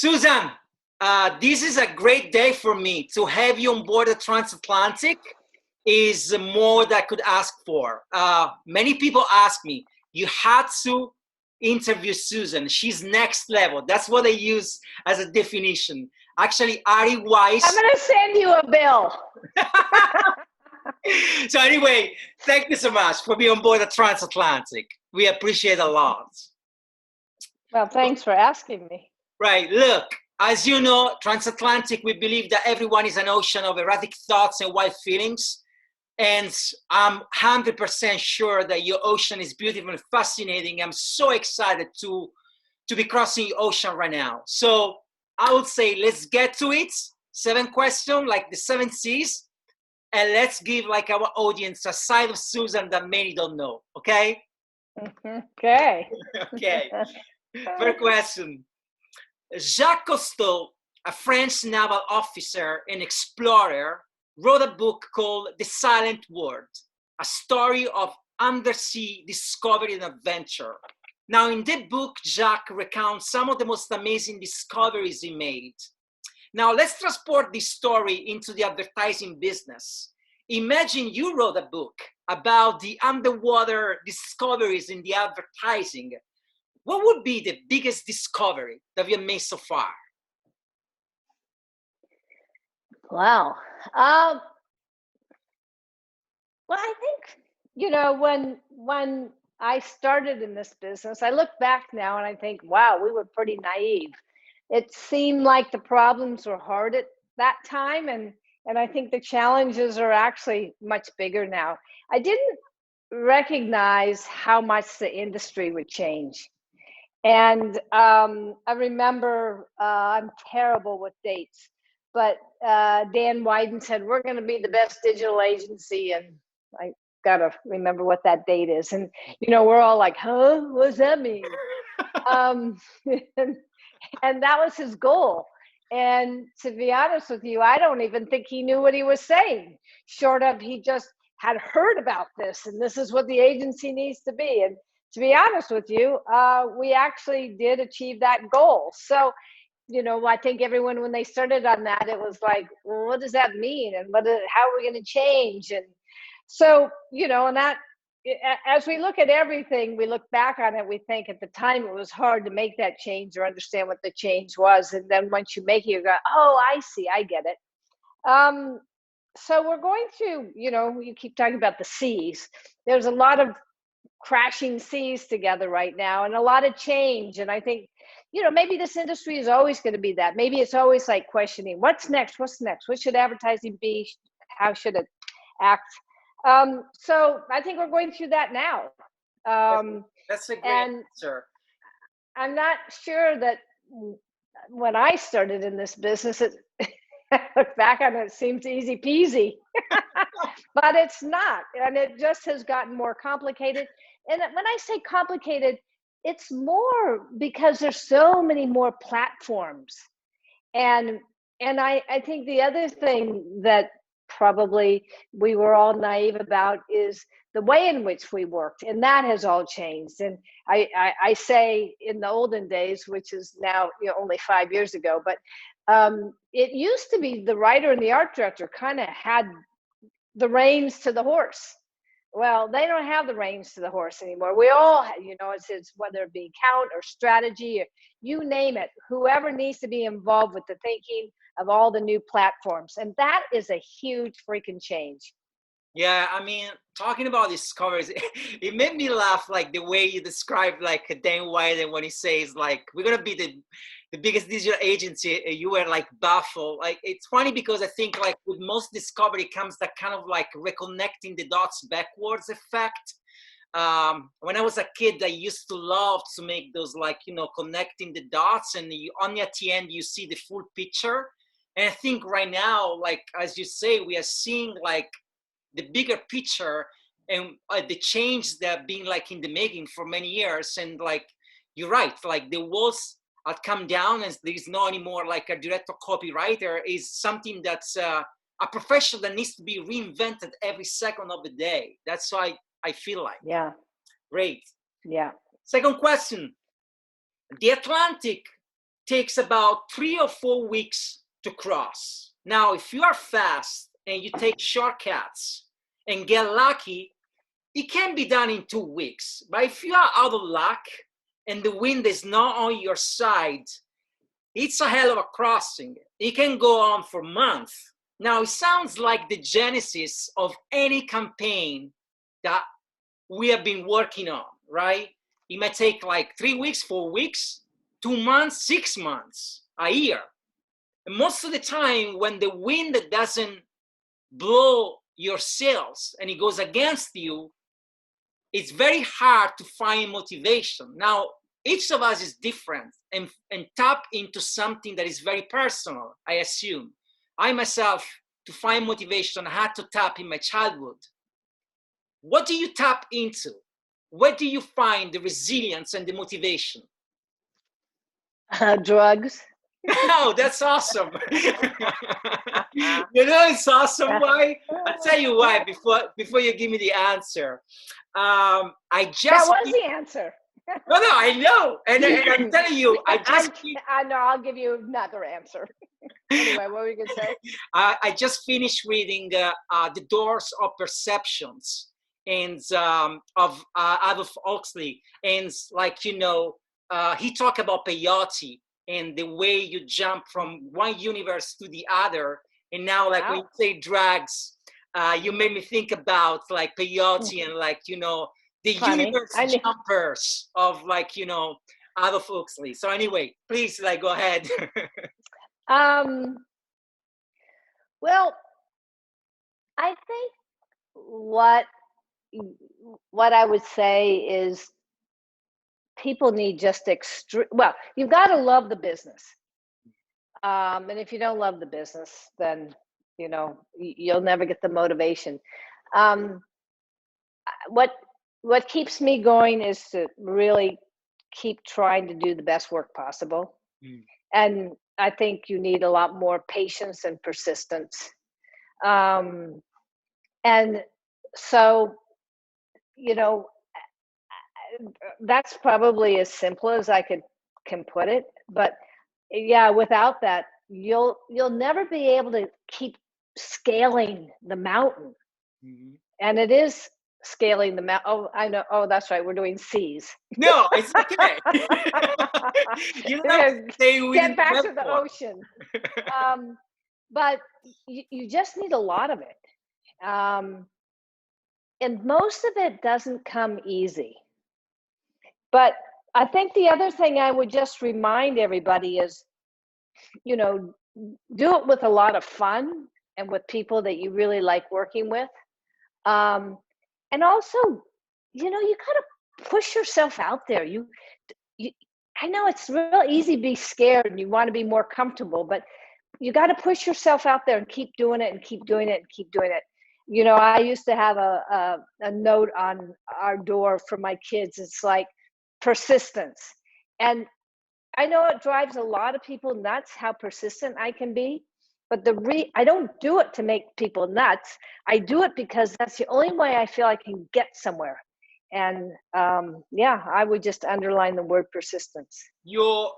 Susan, this is a great day for me. To have you on board the transatlantic is more than I could ask for. Many people ask me, you had to interview Susan. She's next level. That's what I use as a definition. Actually, Ari Weiss. I'm going to send you a bill. So anyway, thank you so much for being on board the transatlantic. We appreciate it a lot. Well, thanks for asking me. Right. Look, as you know, transatlantic, we believe that everyone is an ocean of erratic thoughts and wild feelings. And I'm 100% sure that your ocean is beautiful and fascinating. I'm so excited to be crossing your ocean right now. So I would say, let's get to it. 7 questions, like the 7 C's. And let's give like our audience a side of Susan that many don't know. Okay? Okay. Okay. First question. Jacques Cousteau, a French naval officer and explorer, wrote a book called The Silent World, a story of undersea discovery and adventure. Now, in that book, Jacques recounts some of the most amazing discoveries he made. Now, let's transport this story into the advertising business. Imagine you wrote a book about the underwater discoveries in the advertising. What would be the biggest discovery that you've made so far? Wow. Well, I think, you know, when I started in this business, I look back now and I think, wow, we were pretty naive. It seemed like the problems were hard at that time, and I think the challenges are actually much bigger now. I didn't recognize how much the industry would change. And I remember, I'm terrible with dates, but Dan Wieden said, we're going to be the best digital agency. And I got to remember what that date is. And, you know, we're all like, huh, what does that mean? And that was his goal. And to be honest with you, I don't even think he knew what he was saying, short of he just had heard about this and this is what the agency needs to be. And to be honest with you, we actually did achieve that goal. So, you know, I think everyone, when they started on that, it was like, well, what does that mean? And how are we going to change? And so, you know, and that, as we look at everything, we look back on it, we think at the time it was hard to make that change or understand what the change was. And then once you make it, you go, oh, I see, I get it. So we're going to, you know, you keep talking about the seas. There's a lot of crashing seas together right now and a lot of change. And I think, you know, maybe this industry is always going to be that. Maybe it's always like questioning, what's next? What's next? What should advertising be? How should it act? So I think we're going through that now. That's a great answer. I'm not sure that when I started in this business, I look back on it, it seems easy peasy, but it's not. And it just has gotten more complicated. And when I say complicated, it's more because there's so many more platforms. And I think the other thing that probably we were all naive about is the way in which we worked, and that has all changed. And I say in the olden days, which is now, you know, only 5 years ago, but it used to be the writer and the art director kind of had the reins to the horse. Well, they don't have the reins to the horse anymore. We all, you know, it's whether it be count or strategy, or you name it, whoever needs to be involved with the thinking of all the new platforms. And that is a huge freaking change. Yeah, I mean, talking about discoveries, it made me laugh, like the way you described like Dan Wieden when he says like, we're going to be the biggest digital agency. You were like baffled. Like, it's funny because I think like with most discovery comes that kind of like reconnecting the dots backwards effect. When I was a kid, I used to love to make those, like, you know, connecting the dots, and only at the end you see the full picture. And I think right now, like, as you say, we are seeing like the bigger picture and the change that been like in the making for many years. And like, you're right, like the walls had come down and there is no anymore like a director copywriter is something that's a profession that needs to be reinvented every second of the day. That's why I feel like. Yeah. Great. Yeah. Second question. The Atlantic takes about 3 or 4 weeks to cross. Now, if you are fast and you take shortcuts and get lucky, it can be done in 2 weeks. But if you are out of luck and the wind is not on your side, it's a hell of a crossing. It can go on for months. Now, it sounds like the genesis of any campaign that we have been working on, right? It might take like 3 weeks, 4 weeks, 2 months, 6 months, a year. And most of the time, when the wind doesn't blow your sails and it goes against you, it's very hard to find motivation. Now, each of us is different and tap into something that is very personal, I assume. I myself, to find motivation, I had to tap in my childhood. What do you tap into? Where do you find the resilience and the motivation? Drugs. Oh, that's awesome. You know, it's awesome. Why? I'll tell you why before you give me the answer. I just... That was the answer. No, I know. And I'm telling you, I know, I'll give you another answer. Anyway, what were you going to say? I just finished reading The Doors of Perceptions and of Aldous Huxley. And like, you know, he talked about peyote and the way you jump from one universe to the other. And now, like, when you say drugs, you made me think about like peyote and like, you know, the universe jumpers of like, you know, Aldous Huxley. So anyway, please, like, go ahead. Well, I think what I would say is people need just well, you've got to love the business. And if you don't love the business, then, you know, you'll never get the motivation. What keeps me going is to really keep trying to do the best work possible. And I think you need a lot more patience and persistence. And so, you know, that's probably as simple as I can put it. But yeah, without that, you'll never be able to keep scaling the mountain. And it is scaling the mountain. Oh, I know. Oh, that's right. We're doing C's. No, it's okay. You get back to the ocean. But you just need a lot of it. And most of it doesn't come easy. But I think the other thing I would just remind everybody is, you know, do it with a lot of fun and with people that you really like working with. And also, you know, you gotta push yourself out there. I know it's real easy to be scared and you want to be more comfortable, but you got to push yourself out there and keep doing it and keep doing it and keep doing it. You know, I used to have a note on our door for my kids. It's like persistence. And I know it drives a lot of people nuts how persistent I can be. But I don't do it to make people nuts. I do it because that's the only way I feel I can get somewhere. And yeah, I would just underline the word persistence. Your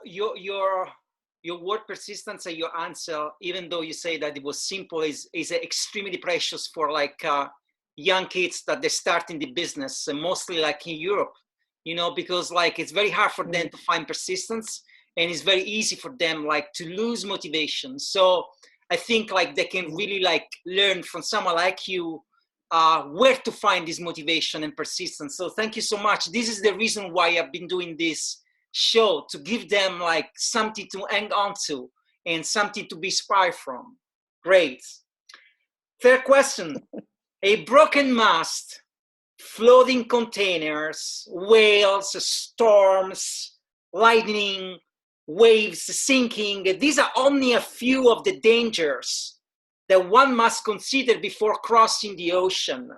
word persistence and your answer, even though you say that it was simple, is extremely precious for like young kids that they start in the business, and mostly like in Europe, you know, because like it's very hard for them to find persistence, and it's very easy for them like to lose motivation. So I think like they can really like learn from someone like you where to find this motivation and persistence. So thank you so much. This is the reason why I've been doing this show, to give them like something to hang on to and something to be inspired from. Great. Third question. A broken mast, flooding containers, whales, storms, lightning, waves, sinking. These are only a few of the dangers that one must consider before crossing the ocean.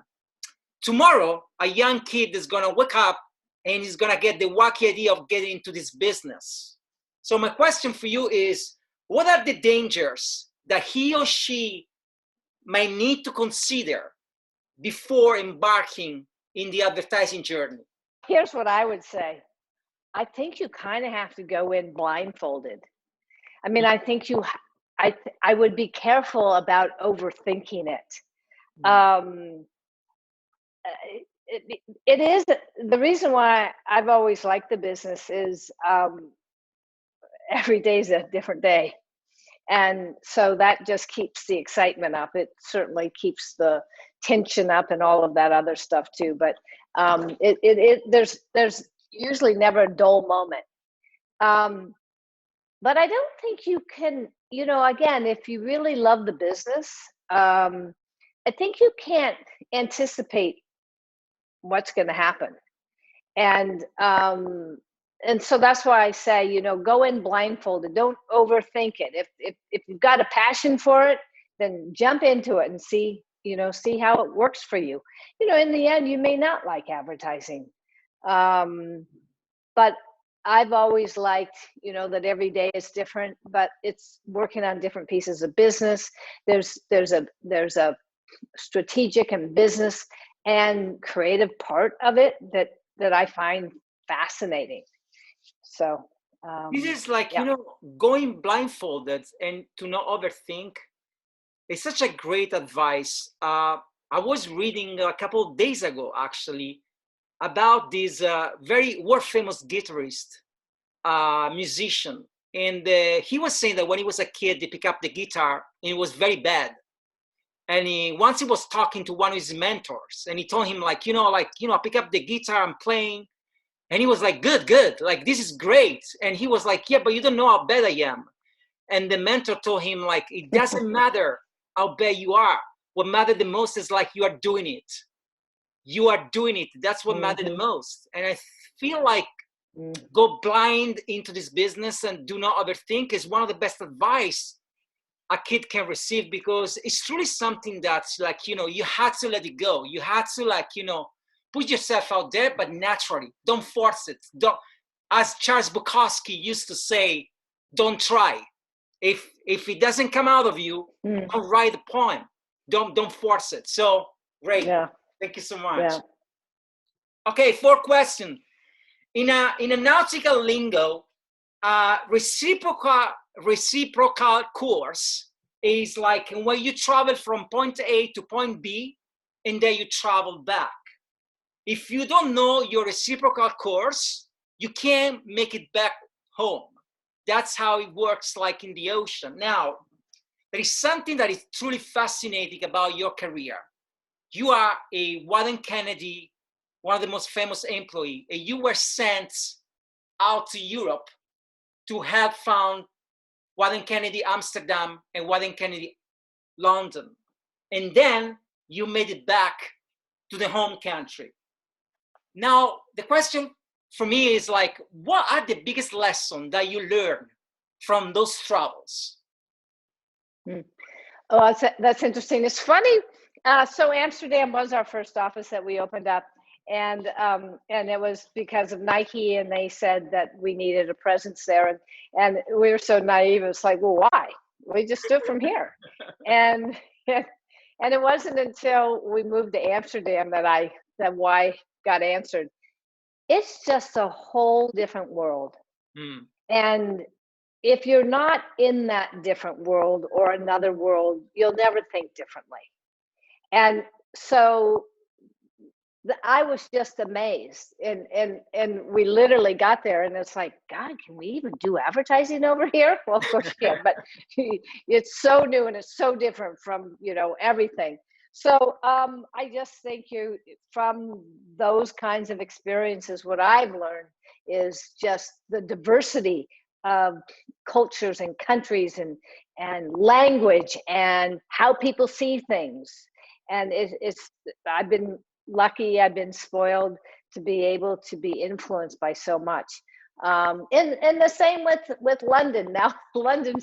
Tomorrow, a young kid is going to wake up and he's going to get the wacky idea of getting into this business. So my question for you is, what are the dangers that he or she might need to consider before embarking in the advertising journey? Here's what I would say. I think you kind of have to go in blindfolded. I mean, I think I would be careful about overthinking it. Mm. It is the reason why I've always liked the business is every day is a different day. And so that just keeps the excitement up. It certainly keeps the tension up and all of that other stuff too. But there's usually never a dull moment. But I don't think you can, again, if you really love the business, I think you can't anticipate what's going to happen. And so that's why I say, go in blindfolded. Don't overthink it. If you've got a passion for it, then jump into it and see how it works for you. In the end, you may not like advertising, but I've always liked, that every day is different, but it's working on different pieces of business. There's a strategic and business and creative part of it that I find fascinating. So This is like, yeah. going blindfolded and to not overthink. It's such a great advice. I was reading a couple of days ago, actually, about this very world famous guitarist, musician. And he was saying that when he was a kid, he picked up the guitar and it was very bad. And once he was talking to one of his mentors and he told him I pick up the guitar, I'm playing. And he was like, good, like, this is great. And he was like, yeah, but you don't know how bad I am. And the mentor told him, like, it doesn't matter how bad you are. What matters the most is like you are doing it. You are doing it. That's what matters the most. And I feel like go blind into this business and do not overthink is one of the best advice a kid can receive, because it's truly something that's like, you had to let it go. You had to put yourself out there, but naturally. Don't force it. Don't, as Charles Bukowski used to say, don't try. If it doesn't come out of you, don't write a poem. Don't force it. So great. Yeah. Thank you so much. Yeah. Okay, 4th question. In a nautical lingo, reciprocal course is like when you travel from point A to point B and then you travel back. If you don't know your reciprocal course, you can't make it back home. That's how it works, like in the ocean. Now, there is something that is truly fascinating about your career. You are a Wieden Kennedy, one of the most famous employees, and you were sent out to Europe to help found Wieden Kennedy Amsterdam and Wieden Kennedy London. And then you made it back to the home country. Now, the question for me is like, what are the biggest lessons that you learned from those travels? Oh, that's interesting. It's funny. So Amsterdam was our first office that we opened up, and it was because of Nike, and they said that we needed a presence there, and we were so naive. It's like, well, why? We just do it from here, and it wasn't until we moved to Amsterdam that why got answered. It's just a whole different world, and if you're not in that different world or another world, you'll never think differently. And so I was just amazed, and we literally got there, and it's like, God, can we even do advertising over here? Well, of course you can, but it's so new and it's so different from everything. So I just think from those kinds of experiences, what I've learned is just the diversity of cultures and countries and language and how people see things. And I've been lucky, I've been spoiled to be able to be influenced by so much. And the same with London. Now, London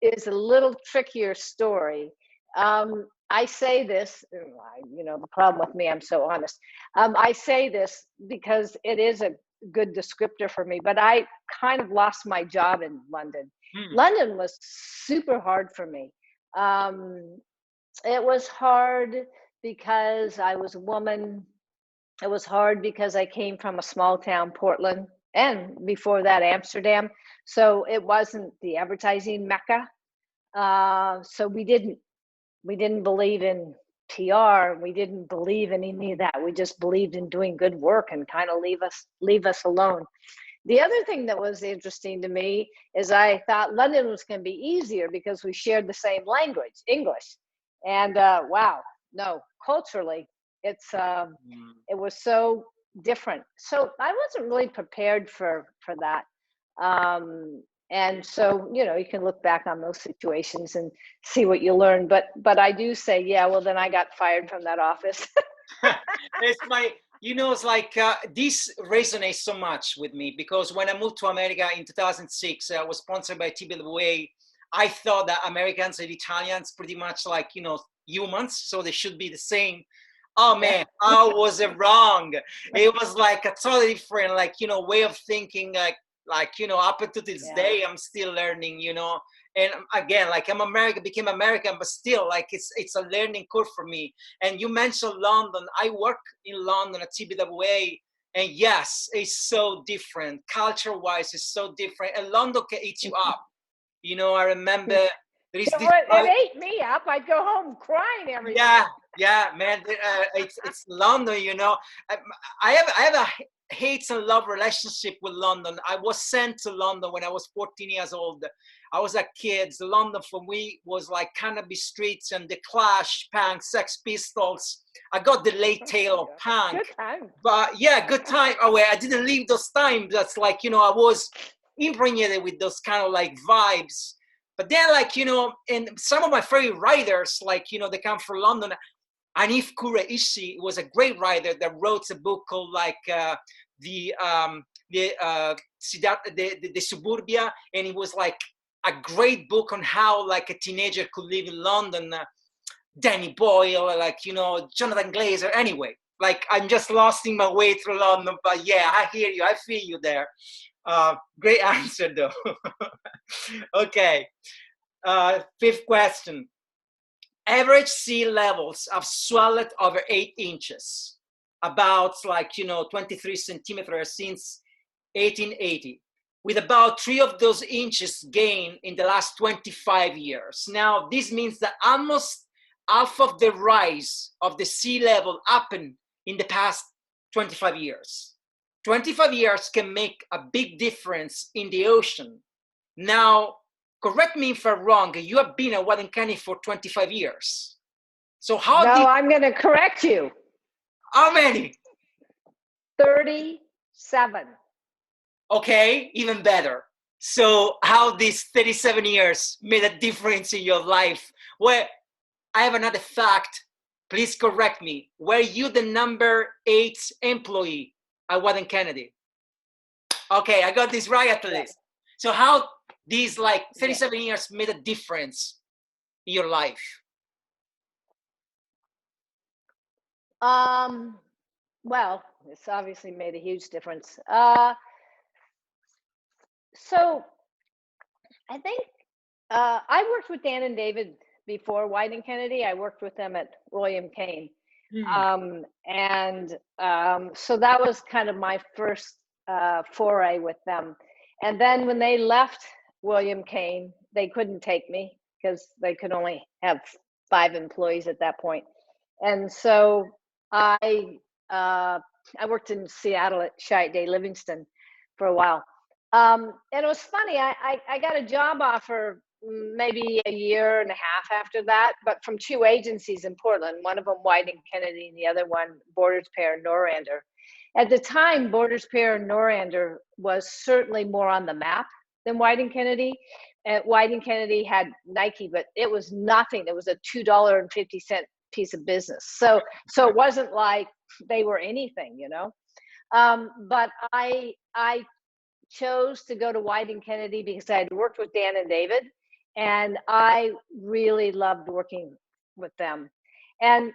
is a little trickier story. I say this, the problem with me, I'm so honest. I say this because it is a good descriptor for me, but I kind of lost my job in London. London was super hard for me. It was hard because I was a woman. It was hard because I came from a small town, Portland, and before that, Amsterdam. So it wasn't the advertising mecca. So we didn't believe in PR. We didn't believe in any of that. We just believed in doing good work and kind of leave us alone. The other thing that was interesting to me is I thought London was going to be easier because we shared the same language, English. And wow, no, culturally, it was so different. So I wasn't really prepared for that. And so, you know, you can look back on those situations and see what you learn. But I do say, yeah, well, then I got fired from that office. It's my, you know, it's like this resonates so much with me because when I moved to America in 2006, I was sponsored by TBWA. I thought that Americans and Italians pretty much like, you know, humans, so they should be the same. Oh man, I was wrong. It was like a totally different, like, you know, way of thinking, like, you know, up until this day, I'm still learning, you know. And again, like I'm American, became American, but still, like it's a learning curve for me. And you mentioned London. I work in London at TBWA, and yes, it's so different. Culture-wise, it's so different. And London can eat you up. You know, I remember there is this. It ate me up. I'd go home crying every Yeah, day. yeah, man. It's London, you know. I have a hate and love relationship with London. I was sent to London when I was 14 years old. I was a kid. London for me was like Cannabis Streets and the Clash, Punk, Sex Pistols. I got the late tail of punk. Good time. But yeah, good time. Oh, wait, I didn't leave those times. That's like, you know, I was impregnated with those kind of like vibes. But then, like, you know, and some of my favorite writers, like, you know, they come from London. Anif Kureishi was a great writer that wrote a book called like the Suburbia, and it was like a great book on how like a teenager could live in London. Danny Boyle, like, you know, Jonathan Glazer. Anyway, like I'm just lost in my way through London, but yeah, I hear you, I feel you there. Great answer though. Okay, fifth question. Average sea levels have swelled over 8 inches, about like, you know, 23 centimeters since 1880, with about 3 of those inches gained in the last 25 years. Now, this means that almost half of the rise of the sea level happened in the past 25 years. 25 years can make a big difference in the ocean. Now, correct me if I'm wrong, you have been at Wieden County for 25 years. So how No, I'm going to correct you. How many? 37. Okay, even better. So how these 37 years made a difference in your life? Well, I have another fact. Please correct me. Were you the number 8 employee at Wieden Kennedy? Okay, I got this right at least. So how these like 37 years made a difference in your life? Well, it's obviously made a huge difference. So I think I worked with Dan and David before Wieden Kennedy. I worked with them at William Kane. So that was kind of my first foray with them. And then when they left William Kane, they couldn't take me because they could only have 5 employees at that point. And so I worked in Seattle at Chiat-Day Livingston for a while. And it was funny, I got a job offer maybe a year and a half after that, but from 2 agencies in Portland, one of them Wieden Kennedy and the other one Borders Pair Norander. At the time, Borders Pair Norander was certainly more on the map than Wieden Kennedy. And Wieden Kennedy had Nike, but it was nothing. It was a $2.50 piece of business. So it wasn't like they were anything, you know. But I chose to go to Wieden Kennedy because I had worked with Dan and David, and I really loved working with them. And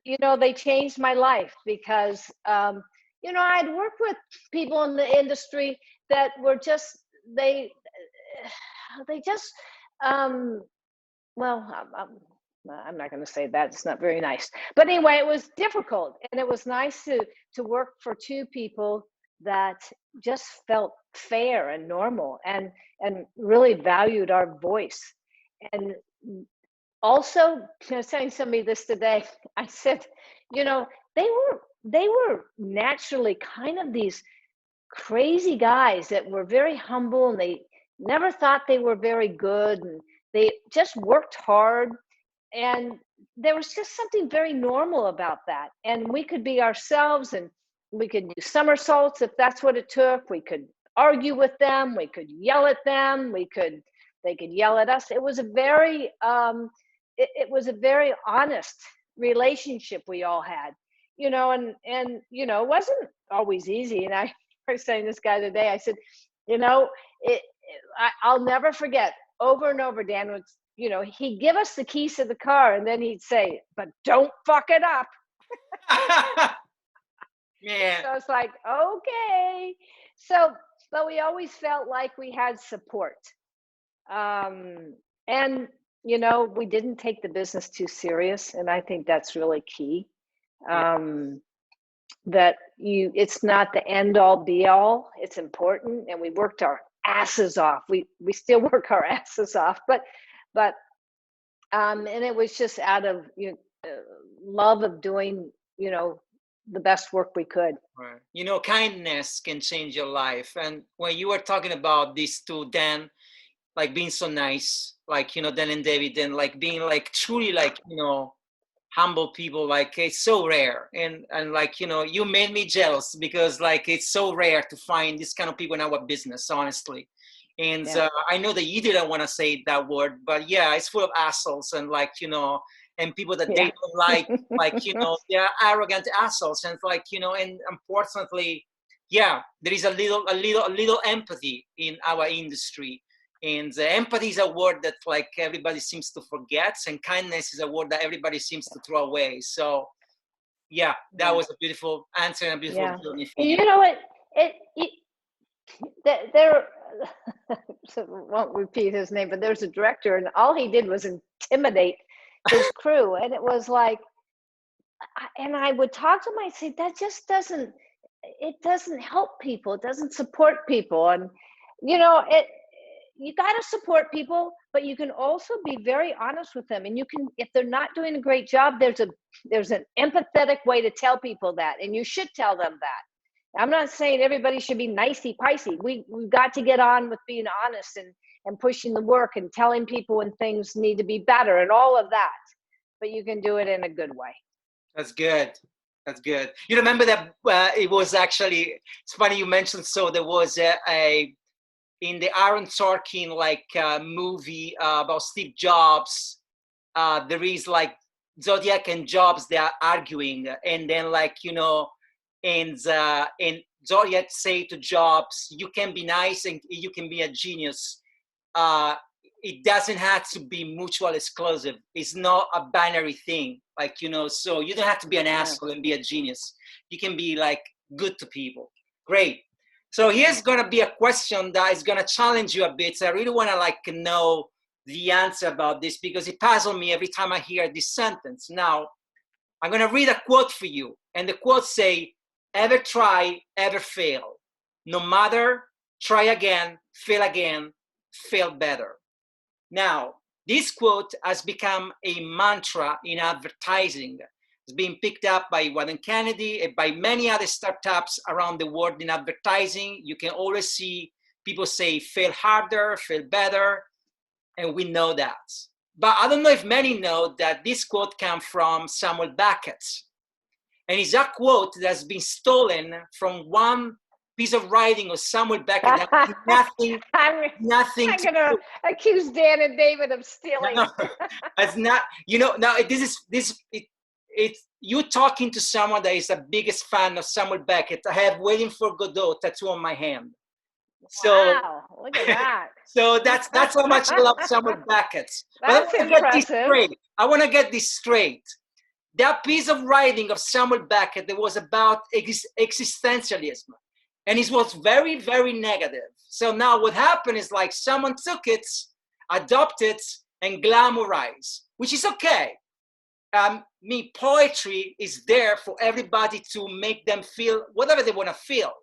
you know, they changed my life because you know, I'd worked with people in the industry that were just they just well, I'm not going to say that. It's not very nice. But anyway, it was difficult, and it was nice to work for 2 people that just felt fair and normal, and really valued our voice. And also, I was telling somebody this today. I said, you know, they were naturally kind of these crazy guys that were very humble, and they never thought they were very good, and they just worked hard. And there was just something very normal about that, and we could be ourselves, and we could do somersaults if that's what it took. We could argue with them, we could yell at them, they could yell at us. It was a very it was a very honest relationship we all had, and it wasn't always easy. And I was saying this guy today, I said, you know I'll never forget, over and over, Dan would, he'd give us the keys to the car, and then he'd say, but don't fuck it up. Yeah. So it's like, okay. So, but we always felt like we had support. And, we didn't take the business too serious. And I think that's really key. That it's not the end all be all. It's important. And we worked our asses off. We still work our asses off, but, and it was just out of love of doing, the best work we could. Right. Kindness can change your life. And when you were talking about these two, Dan, like being so nice, like, Dan and David, and like being like truly like, humble people, like it's so rare. And like, you made me jealous, because like it's so rare to find this kind of people in our business, honestly. And I know that you didn't want to say that word, but yeah, it's full of assholes, and like, and people that they don't like, they're arrogant assholes. And it's like, and unfortunately, there is a little empathy in our industry. And empathy is a word that like everybody seems to forget, and kindness is a word that everybody seems to throw away. So that was a beautiful answer and a beautiful journey for you. You know what? There so won't repeat his name, but there's a director, and all he did was intimidate his crew. And it was like, and I would talk to him, I'd say, that just doesn't help people. It doesn't support people. And, you got to support people, but you can also be very honest with them. And you can, if they're not doing a great job, there's an empathetic way to tell people that, and you should tell them that. I'm not saying everybody should be nicey-picey. We've got to get on with being honest and pushing the work and telling people when things need to be better and all of that. But you can do it in a good way. That's good. That's good. You remember that it was actually, it's funny you mentioned, so there was a in the Aaron Sorkin movie about Steve Jobs, there is like Zodiac and Jobs, they are arguing, and then and Zodiac say to Jobs, you can be nice and you can be a genius. It doesn't have to be mutual exclusive. It's not a binary thing, so you don't have to be an asshole and be a genius. You can be like good to people. Great. So here's going to be a question that is going to challenge you a bit. So I really want to know the answer about this, because it puzzles me every time I hear this sentence. Now, I'm going to read a quote for you. And the quote say, ever try, ever fail. No matter, try again, fail better. Now, this quote has become a mantra in advertising. It's being picked up by Wieden Kennedy and by many other startups around the world in advertising. You can always see people say, fail harder, fail better, and we know that. But I don't know if many know that this quote comes from Samuel Beckett. And it's a quote that's been stolen from one piece of writing of Samuel Beckett. Nothing. I'm going to accuse Dan and David of stealing. No, it's not. Now it's you talking to someone that is the biggest fan of Samuel Beckett. I have Waiting for Godot tattoo on my hand. So, wow, look at that. So that's how much I love Samuel Beckett. That's impressive. I want to get this straight. That piece of writing of Samuel Beckett that was about existentialism. And it was very, very negative. So now what happened is someone took it, adopted it, and glamorized, which is okay. Poetry is there for everybody to make them feel whatever they want to feel.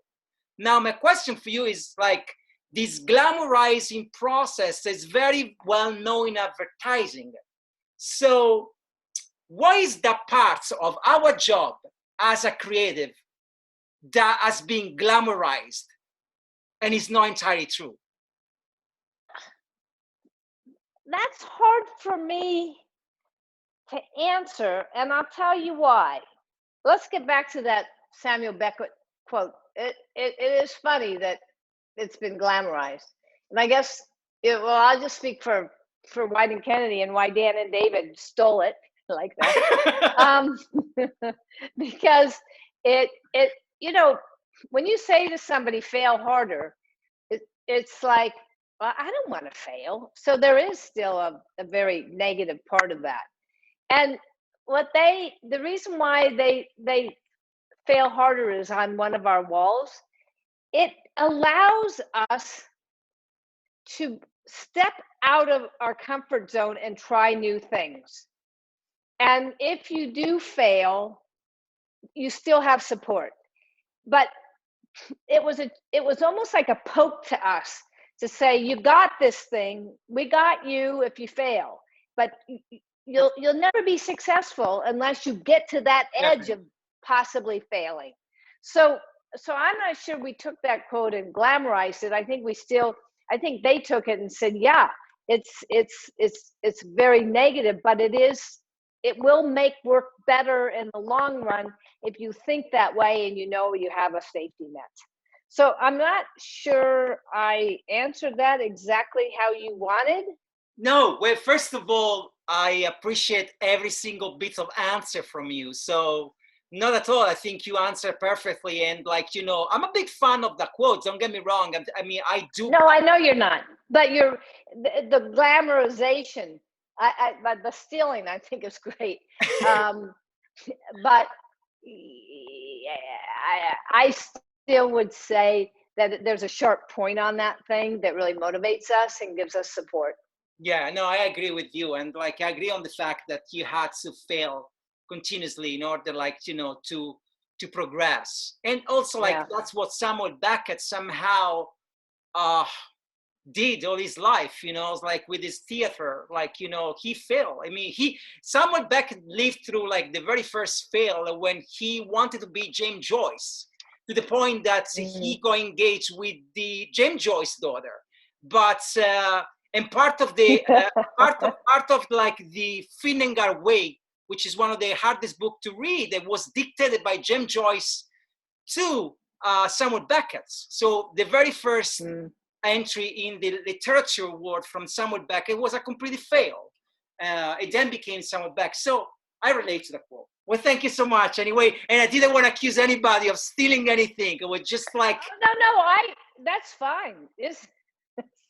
Now, my question for you is like, this glamorizing process is very well known in advertising. So what is the parts of our job as a creative that has been glamorized and is not entirely true? That's hard for me to answer, and I'll tell you why. Let's get back to that Samuel Beckett quote. It is funny that it's been glamorized, and I guess well, I'll just speak for Wieden Kennedy and why Dan and David stole it like that, because it you know, when you say to somebody fail harder, it's like, well, I don't want to fail. So there is still a very negative part of that. And the reason why they fail harder is on one of our walls. It allows us to step out of our comfort zone and try new things. And if you do fail, you still have support. But it was almost like a poke to us to say, you got this thing, we got you if you fail, but you'll never be successful unless you get to that edge of possibly failing. So I'm not sure we took that quote and glamorized it. I think they took it and said, yeah, it's very negative, but it will make work better in the long run if you think that way and you know you have a safety net. So I'm not sure I answered that exactly how you wanted. No, well, first of all, I appreciate every single bit of answer from you. So not at all. I think you answered perfectly. And like, you know, I'm a big fan of the quotes. Don't get me wrong. I mean, I do. No, I know you're not. But the glamorization, but the stealing, I think is great. But I still would say that there's a sharp point on that thing that really motivates us and gives us support. Yeah, no, I agree with you. And like, I agree on the fact that you had to fail continuously in order, like, you know, to progress. And also like, that's what Samuel Beckett somehow did all his life, you know, like with his theater, like, you know, he failed. I mean, Samuel Beckett lived through like the very first fail when he wanted to be James Joyce, to the point that he got engaged with the James Joyce daughter. But and part of the part of like the Finnegan Way, which is one of the hardest book to read, that was dictated by James Joyce to Samuel Beckett. So the very first entry in the literature world from Samuel Beckett was a complete fail. It then became Samuel Beckett. So I relate to the quote. Well, thank you so much. Anyway, and I didn't want to accuse anybody of stealing anything. It was just like that's fine. It's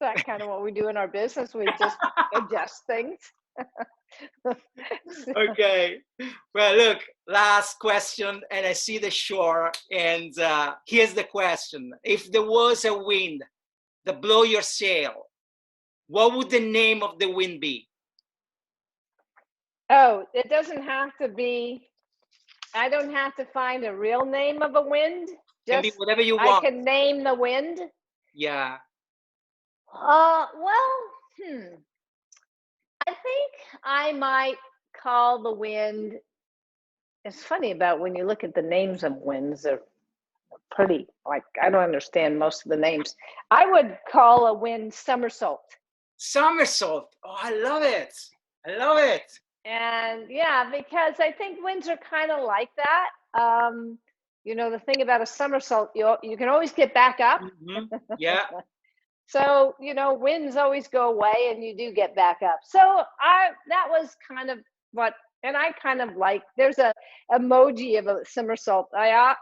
that kind of what we do in our business. We just adjust things. Okay. Well, look, last question, and I see the shore. And here's the question: if there was a wind that blow your sail, what would the name of the wind be? Oh, it doesn't have to be. I don't have to find a real name of a wind. Just can be whatever you want. I can name the wind. Yeah. Well, I think I might call the wind. It's funny about when you look at the names of winds, they're pretty, like, I don't understand most of the names. I would call a wind somersault. Somersault. Oh, I love it. I love it. And yeah, because I think winds are kind of like that. You know, the thing about a somersault, you can always get back up. Yeah. So, you know, winds always go away and you do get back up. So that was kind of what, and I kind of like, there's a emoji of a somersault. I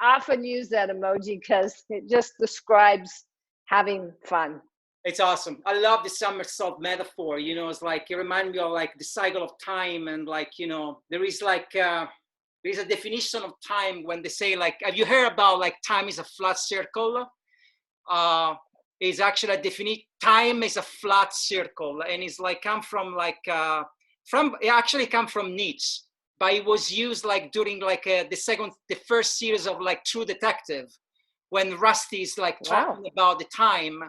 often use that emoji because it just describes having fun. It's awesome. I love the somersault metaphor. You know, it's like, it reminds me of like the cycle of time. And like, you know, there is like, there's a definition of time when they say like, have you heard about like time is a flat circle? Is actually a definite, time is a flat circle, and it's like come from like it actually come from Nietzsche, but it was used like during like the first series of like True Detective, when Rusty is like talking Wow. about the time,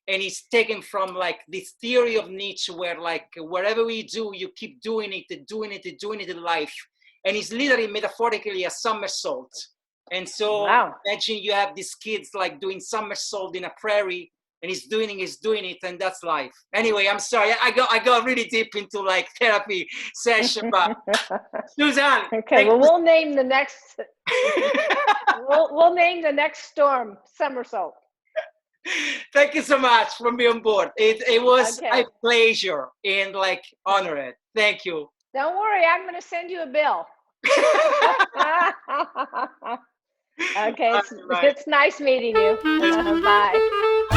and he's taken from like this theory of Nietzsche where like whatever we do, you keep doing it and doing it and doing it in life. And it's literally metaphorically a somersault. And so Wow. imagine you have these kids like doing somersault in a prairie, and he's doing it, and that's life. Anyway, I'm sorry, I got really deep into like therapy session, but Suzanne. Okay, well, we'll name the next we'll name the next storm somersault. Thank you so much for being on board. It was Okay. a pleasure and like honor it. Thank you. Don't worry, I'm going to send you a bill. Okay, it's nice meeting you. Bye.